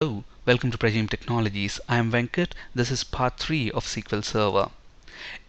Hello, welcome to Presume Technologies. I am Venkat. This is part 3 of SQL Server.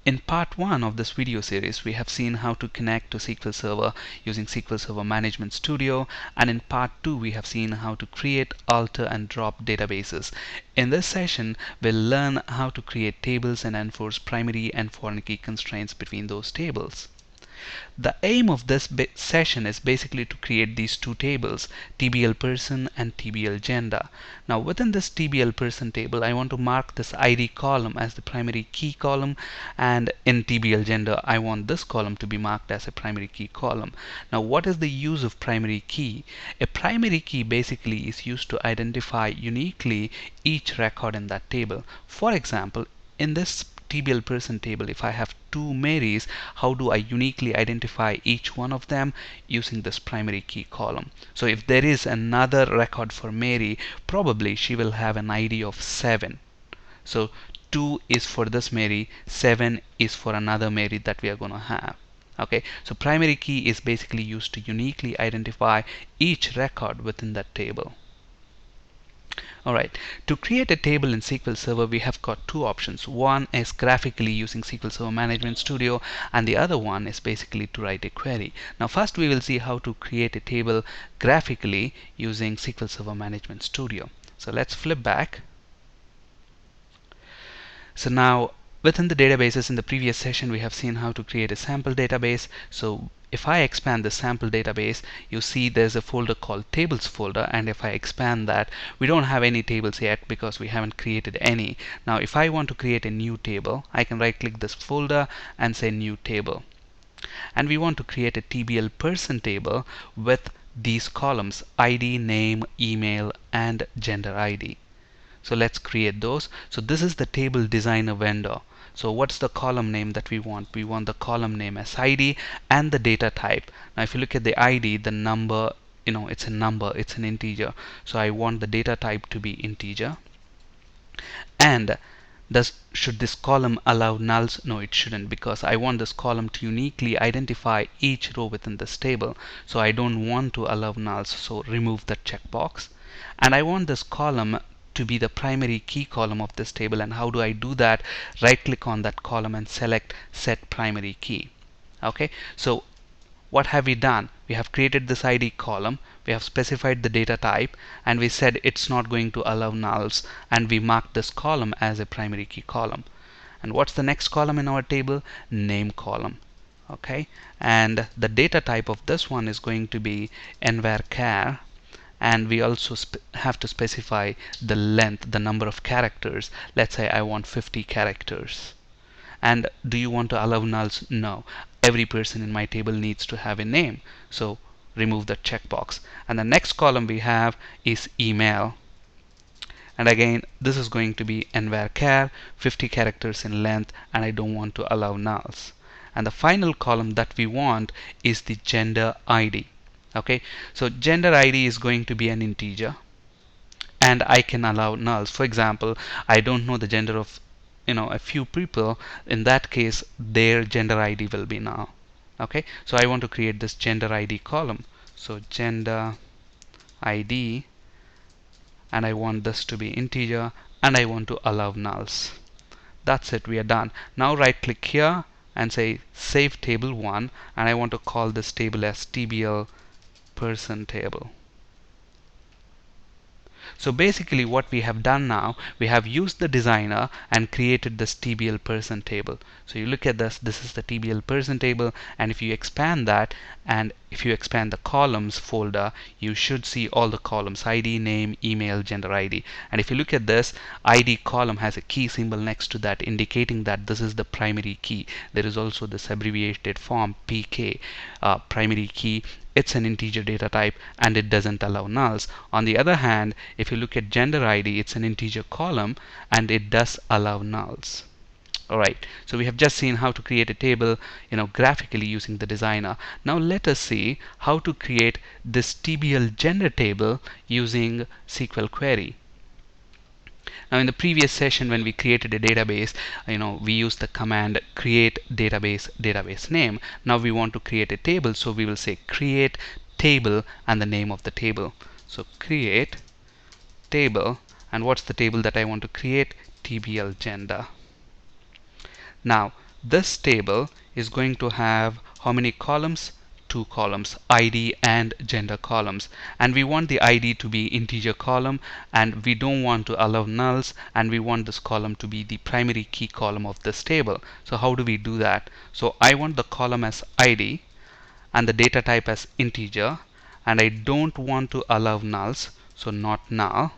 In part 1 of this video series, we have seen how to connect to SQL Server using SQL Server Management Studio, and in part 2 we have seen how to create, alter and drop databases. In this session, we'll learn how to create tables and enforce primary and foreign key constraints between those tables. The aim of this session is basically to create these two tables, TBL person and TBL gender. Now within this TBL person table, I want to mark this ID column as the primary key column, and in TBL gender, I want this column to be marked as a primary key column. Now what is the use of primary key? A primary key basically is used to identify uniquely each record in that table. For example, in this TBL person table, if I have two Marys, how do I uniquely identify each one of them? Using this primary key column. So if there is another record for Mary, probably she will have an ID of 7. So 2 is for this Mary, 7 is for another Mary that we are going to have. Okay, so primary key is basically used to uniquely identify each record within that table. Alright, to create a table in SQL Server, we have got two options. One is graphically using SQL Server Management Studio, and the other one is basically to write a query. Now first we will see how to create a table graphically using SQL Server Management Studio. So let's flip back. So now within the databases, in the previous session we have seen how to create a sample database. So if I expand the sample database, you see there's a folder called tables folder, and if I expand that, we don't have any tables yet because we haven't created any. Now if I want to create a new table, I can right click this folder and say new table, and we want to create a TBL person table with these columns: ID, name, email and gender ID. So let's create those. So this is the table designer window. So what's the column name that we want? We want the column name as ID and the data type. Now if you look at the ID, the number, it's a number, it's an integer. So I want the data type to be integer. And should this column allow nulls? No, it shouldn't, because I want this column to uniquely identify each row within this table. So I don't want to allow nulls, so remove that checkbox. And I want this column to be the primary key column of this table. And how do I do that? Right click on that column and select set primary key. Okay, so what have we done? We have created this ID column, we have specified the data type, and we said it's not going to allow nulls, and we marked this column as a primary key column. And what's the next column in our table? Name column. Okay, and the data type of this one is going to be nvarchar, and we also have to specify the length, the number of characters. Let's say I want 50 characters. And do you want to allow nulls? No. Every person in my table needs to have a name, so remove that checkbox. And the next column we have is email, and again this is going to be nvarchar, 50 characters in length, and I don't want to allow nulls. And the final column that we want is the gender ID. Okay, so gender ID is going to be an integer, and I can allow nulls. For example, I don't know the gender of a few people. In that case, their gender ID will be null. Okay, so I want to create this gender ID column. So gender ID, and I want this to be integer, and I want to allow nulls. That's it, we are done. Now right click here and say save table 1, and I want to call this table as TBL person table. So basically what we have done now, we have used the designer and created this TBL person table. So you look at this is the TBL person table, and if you expand that, and if you expand the columns folder, you should see all the columns: ID, name, email, gender ID. And if you look at this, ID column has a key symbol next to that, indicating that this is the primary key. There is also this abbreviated form PK, primary key. It's an integer data type, and it doesn't allow nulls. On the other hand, if you look at gender ID, it's an integer column and it does allow nulls. Alright, so we have just seen how to create a table graphically using the designer. Now let us see how to create this TBL gender table using SQL query. Now in the previous session, when we created a database, we used the command create database name. Now we want to create a table, so we will say create table and the name of the table. So create table. And what's the table that I want to create? TBL gender. Now this table is going to have how many columns? Two columns, ID and gender columns, and we want the ID to be integer column, and we don't want to allow nulls, and we want this column to be the primary key column of this table. So how do we do that? So I want the column as ID and the data type as integer, and I don't want to allow nulls, so not null,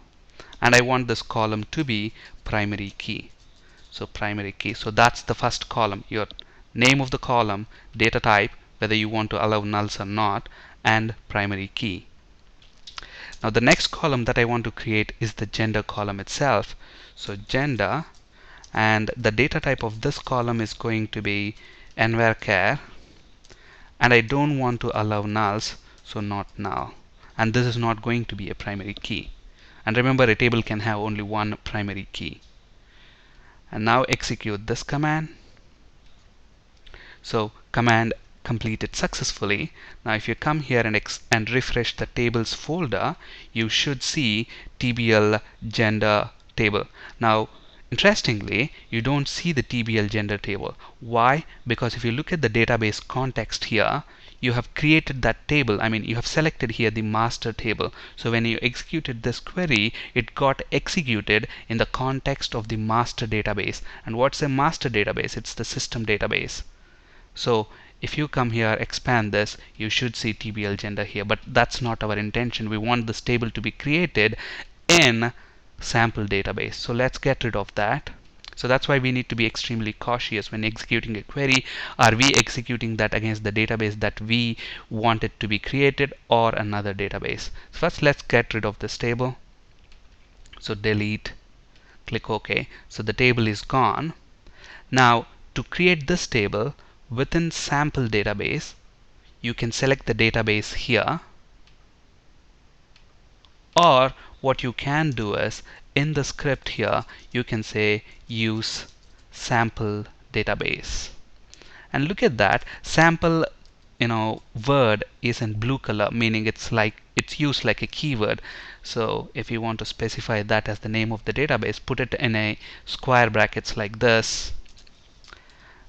and I want this column to be primary key. So primary key. So that's the first column, your name of the column, data type, whether you want to allow nulls or not, and primary key. Now the next column that I want to create is the gender column itself. So gender, and the data type of this column is going to be nvarchar, and I don't want to allow nulls, so not null, and this is not going to be a primary key. And remember, a table can have only one primary key. And now execute this command. So command completed successfully. Now if you come here and refresh the tables folder, you should see TBL gender table. Now interestingly, you don't see the TBL gender table. Why? Because if you look at the database context here, you have created that table. I mean, you have selected here the master table. So when you executed this query, it got executed in the context of the master database. And what's a master database? It's the system database. So if you come here, expand this, you should see TBL gender here, but that's not our intention. We want this table to be created in sample database. So let's get rid of that. So that's why we need to be extremely cautious when executing a query. Are we executing that against the database that we want it to be created, or another database? So first let's get rid of this table. So delete, click OK. So the table is gone. Now to create this table within sample database, you can select the database here, or what you can do is in the script here you can say use sample database, and look at that, sample word is in blue color, meaning it's used like a keyword. So if you want to specify that as the name of the database, put it in a square brackets like this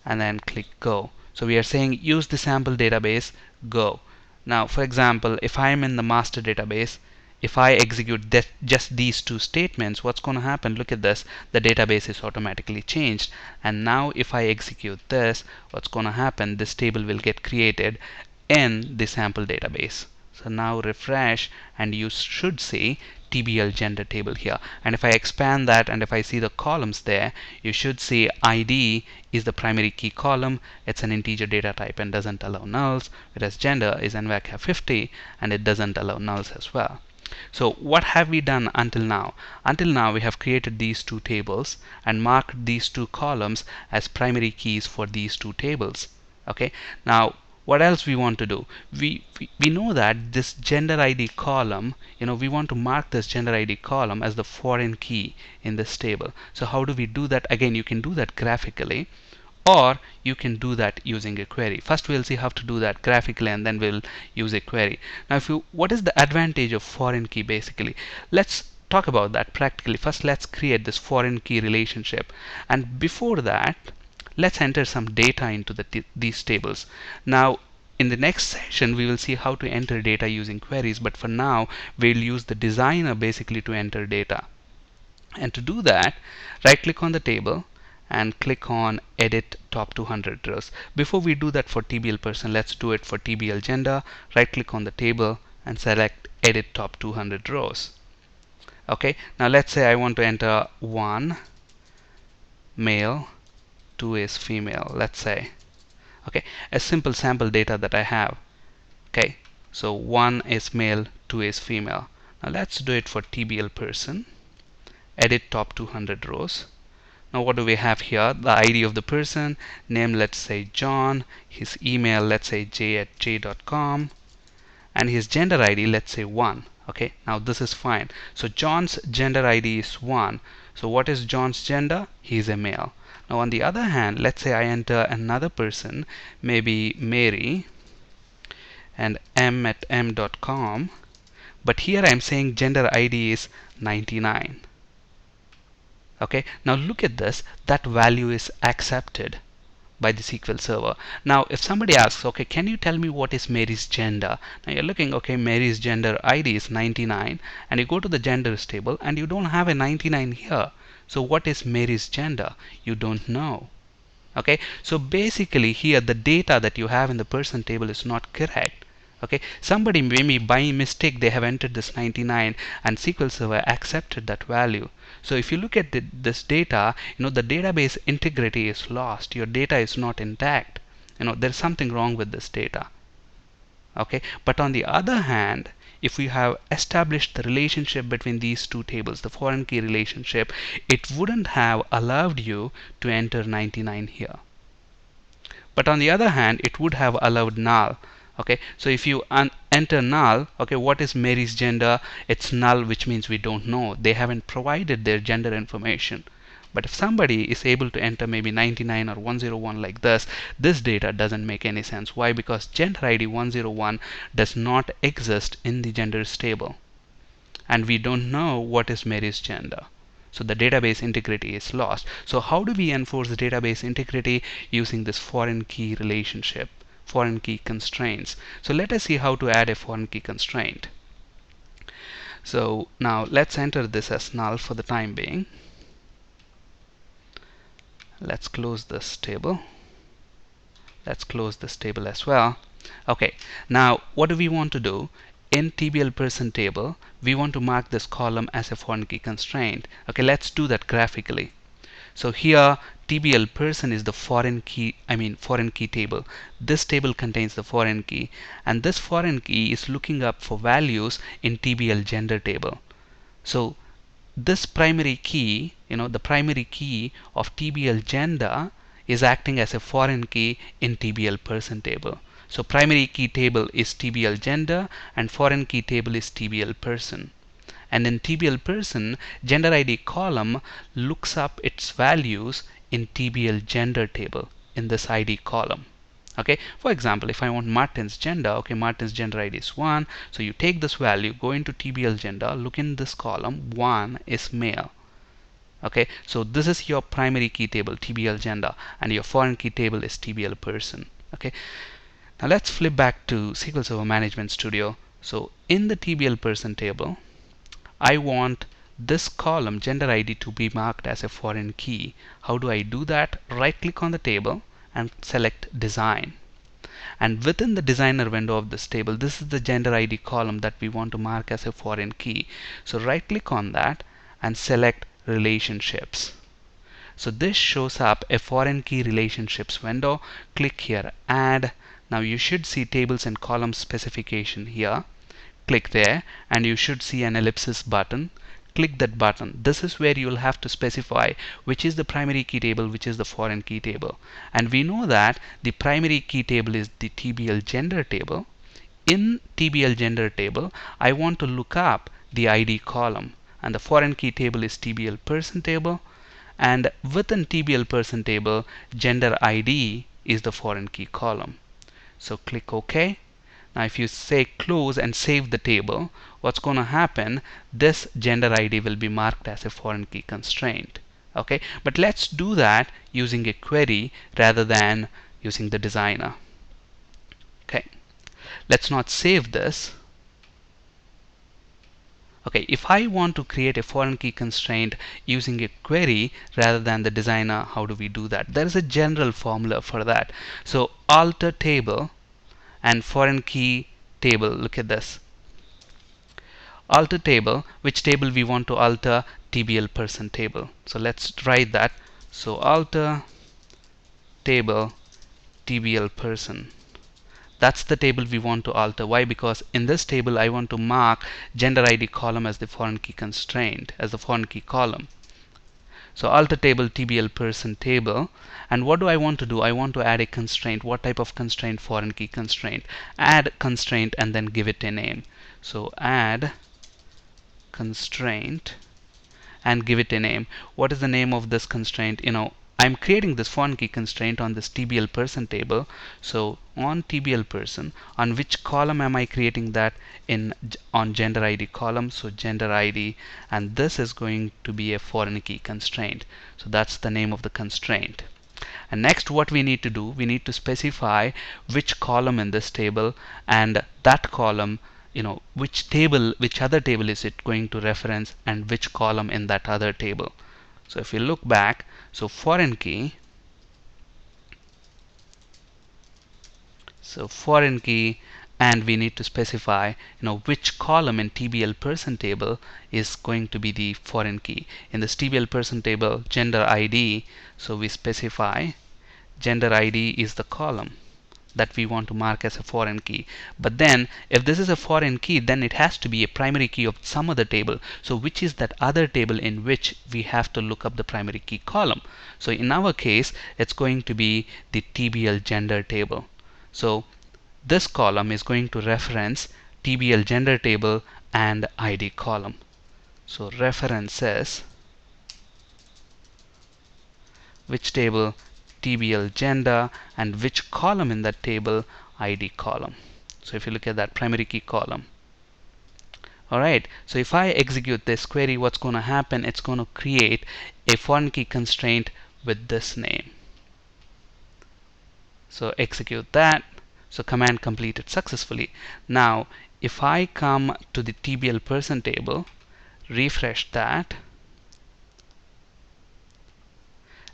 and then click go. So we are saying use the sample database, go. Now for example, if I am in the master database, if I execute just these two statements, what's going to happen? Look at this, the database is automatically changed. And now if I execute this, what's going to happen? This table will get created in the sample database. So now refresh and you should see TBL gender table here. And if I expand that and if I see the columns there, you should see ID is the primary key column. It's an integer data type and doesn't allow nulls, whereas gender is nvarchar 50 and it doesn't allow nulls as well. So what have we done until now? Until now we have created these two tables and marked these two columns as primary keys for these two tables. Okay, now what else we want to do? We know that this gender ID column, we want to mark this gender ID column as the foreign key in this table. So how do we do that? Again, you can do that graphically, or you can do that using a query. First we'll see how to do that graphically, and then we'll use a query. Now what is the advantage of foreign key basically? Let's talk about that practically. First let's create this foreign key relationship, and before that let's enter some data into these tables. Now in the next session we will see how to enter data using queries, but for now we'll use the designer basically to enter data. And to do that, right click on the table and click on edit top 200 rows. Before we do that for TBL person, let's do it for TBL gender. Right click on the table and select edit top 200 rows. Okay, now let's say I want to enter 1 male, 2 is female, let's say. Okay, a simple sample data that I have. Okay, so 1 is male, 2 is female. Now let's do it for TBL person. Edit top 200 rows. Now what do we have here? The ID of the person, name let's say John, his email let's say j@j.com, and his gender ID let's say 1. Okay, now this is fine. So John's gender ID is 1. So what is John's gender? He is a male. Now on the other hand, let's say I enter another person, maybe Mary, and m@m.com, but here I'm saying gender ID is 99. Okay, now look at this, that value is accepted by the SQL Server. Now if somebody asks, okay, can you tell me what is Mary's gender? Now you're looking, okay, Mary's gender ID is 99, and you go to the genders table and you don't have a 99 here. So what is Mary's gender? You don't know. Okay, so basically here the data that you have in the person table is not correct. Okay, somebody maybe by mistake they have entered this 99 and SQL Server accepted that value. So if you look at this data, the database integrity is lost. Your data is not intact. There's something wrong with this data. Okay, but on the other hand, if we have established the relationship between these two tables, the foreign key relationship, it wouldn't have allowed you to enter 99 here. But on the other hand, it would have allowed null. Okay, so if you enter null, okay, what is Mary's gender? It's null, which means we don't know. They haven't provided their gender information. But if somebody is able to enter maybe 99 or 101 like this data doesn't make any sense. Why? Because gender ID 101 does not exist in the genders table. And we don't know what is Mary's gender. So the database integrity is lost. So how do we enforce the database integrity? Using this foreign key relationship, foreign key constraints. So let us see how to add a foreign key constraint. So now let's enter this as null for the time being. Let's close this table. Let's close this table as well. Okay, now what do we want to do? In TBL person table, we want to mark this column as a foreign key constraint. Okay, let's do that graphically. So here TBL person is the foreign key table. This table contains the foreign key, and this foreign key is looking up for values in TBL gender table. So this primary key, the primary key of TBL gender is acting as a foreign key in TBL person table. So primary key table is TBL gender and foreign key table is TBL person. And in TBL person, gender ID column looks up its values in TBL gender table in this ID column. Okay, for example, if I want Martin's gender, okay, Martin's gender ID is 1. So you take this value, go into TBL gender, look in this column, 1 is male. Okay, so this is your primary key table, TBL gender, and your foreign key table is TBL person. Okay, now let's flip back to SQL Server Management Studio. So in the TBL person table, I want this column gender ID to be marked as a foreign key. How do I do that? Right click on the table and select design. And within the designer window of this table, this is the gender ID column that we want to mark as a foreign key. So right click on that and select relationships. So this shows up a foreign key relationships window. Click here, add. Now you should see tables and columns specification here. Click there and you should see an ellipsis button. Click that button. This is where you'll have to specify which is the primary key table, which is the foreign key table. And we know that the primary key table is the TBL gender table. In TBL gender table, I want to look up the ID column, and the foreign key table is TBL person table, and within TBL person table, gender ID is the foreign key column. So click OK. Now if you say close and save the table, what's going to happen? This gender ID will be marked as a foreign key constraint. Okay, but let's do that using a query rather than using the designer. Okay, let's not save this. Okay, if I want to create a foreign key constraint using a query rather than the designer, how do we do that? There is a general formula for that. So alter table and foreign key table. Look at this. Alter table, which table we want to alter? TBL person table. So let's write that. So alter table TBL person. That's the table we want to alter. Why? Because in this table I want to mark gender ID column as the foreign key constraint, as the foreign key column. So alter table TBL person table. And what do I want to do? I want to add a constraint. What type of constraint? Foreign key constraint. Add constraint and then give it a name. So add constraint and give it a name. What is the name of this constraint? I'm creating this foreign key constraint on this TBL person table. So on TBL person, on which column am I creating that? On gender ID column. So gender ID, and this is going to be a foreign key constraint. So that's the name of the constraint. And next, what we need to do, we need to specify which column in this table, and that column, which other table is it going to reference, and which column in that other table. So if you look back, so foreign key, and we need to specify which column in TBL person table is going to be the foreign key. In this TBL person table, gender ID, so we specify gender ID is the column that we want to mark as a foreign key. But then if this is a foreign key, then it has to be a primary key of some other table. So which is that other table in which we have to look up the primary key column? So in our case, it's going to be the TBL gender table. So this column is going to reference TBL gender table and ID column. So references which table? TBL gender, and which column in that table? ID column. So if you look at that primary key column. Alright, so if I execute this query, what's going to happen? It's going to create a foreign key constraint with this name. So execute that. So command completed successfully. Now if I come to the TBL person table, refresh that,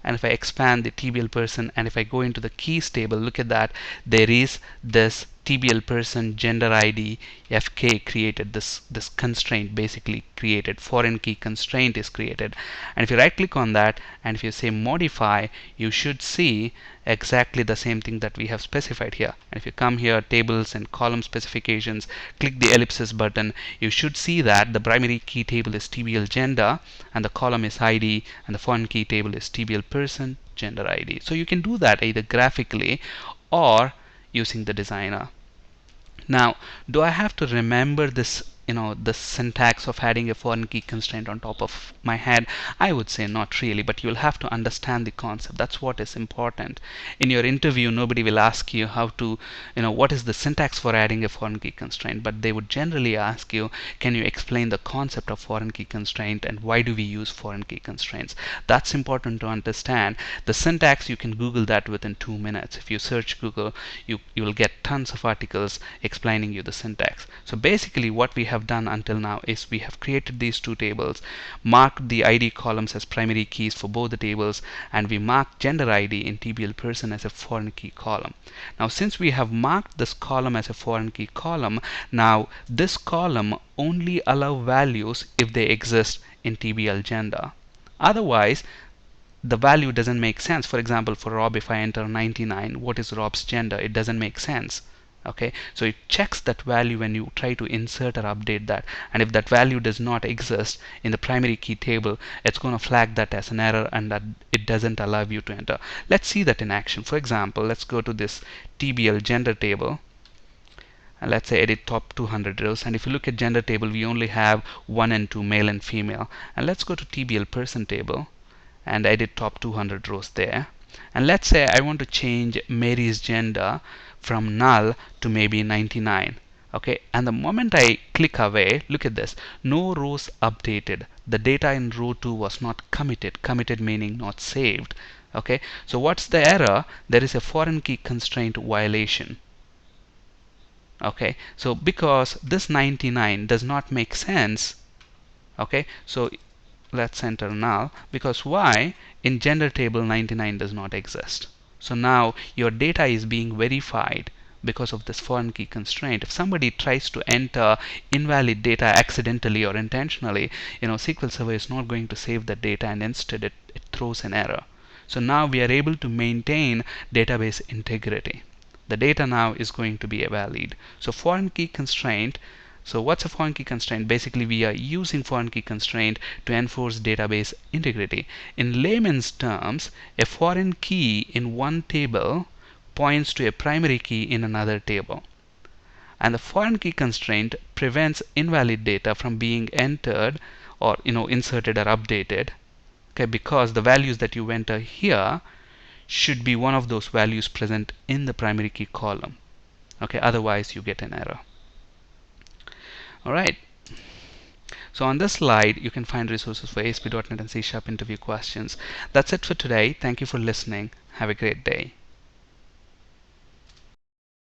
and if I expand the TBL person, and if I go into the keys table, look at that, there is this TBL person gender ID FK created. This constraint basically created, foreign key constraint is created. And if you right click on that, and if you say modify, you should see exactly the same thing that we have specified here. And if you come here, tables and column specifications, click the ellipsis button, you should see that the primary key table is TBL gender, and the column is ID, and the foreign key table is TBL person gender ID. So you can do that either graphically or using the designer. Now, do I have to remember this, the syntax of adding a foreign key constraint on top of my head? I would say not really, but you'll have to understand the concept. That's what is important. In your interview, nobody will ask you how to, what is the syntax for adding a foreign key constraint, but they would generally ask you, can you explain the concept of foreign key constraint and why do we use foreign key constraints? That's important to understand. The syntax, you can Google that within 2 minutes. If you search Google, you will get tons of articles explaining you the syntax. So basically what we have done until now is we have created these two tables, marked the ID columns as primary keys for both the tables, and we marked gender ID in TBL person as a foreign key column. Now since we have marked this column as a foreign key column, now this column only allow values if they exist in TBL gender. Otherwise the value doesn't make sense. For example, for Rob, if I enter 99, what is Rob's gender? It doesn't make sense. Okay, so it checks that value when you try to insert or update that, and if that value does not exist in the primary key table, it's going to flag that as an error and that it doesn't allow you to enter. Let's see that in action. For example, let's go to this TBL gender table, and let's say edit top 200 rows, and if you look at gender table, we only have 1 and 2, male and female. And let's go to TBL person table and edit top 200 rows there, and let's say I want to change Mary's gender from null to maybe 99. Okay, and the moment I click away, look at this, no rows updated. The data in row 2 was not committed meaning not saved. Okay, so what's the error? There is a foreign key constraint violation. Okay, so because this 99 does not make sense, okay, so let's enter null, because why? In gender table 99 does not exist. So now your data is being verified because of this foreign key constraint. If somebody tries to enter invalid data accidentally or intentionally, SQL Server is not going to save the data, and instead it throws an error. So now we are able to maintain database integrity. The data now is going to be valid. So foreign key constraint. So what's a foreign key constraint? Basically, we are using foreign key constraint to enforce database integrity. In layman's terms, a foreign key in one table points to a primary key in another table. And the foreign key constraint prevents invalid data from being entered or inserted or updated. Okay, because the values that you enter here should be one of those values present in the primary key column. Okay, otherwise you get an error. Alright, so on this slide you can find resources for ASP.NET and C# interview questions. That's it for today. Thank you for listening. Have a great day.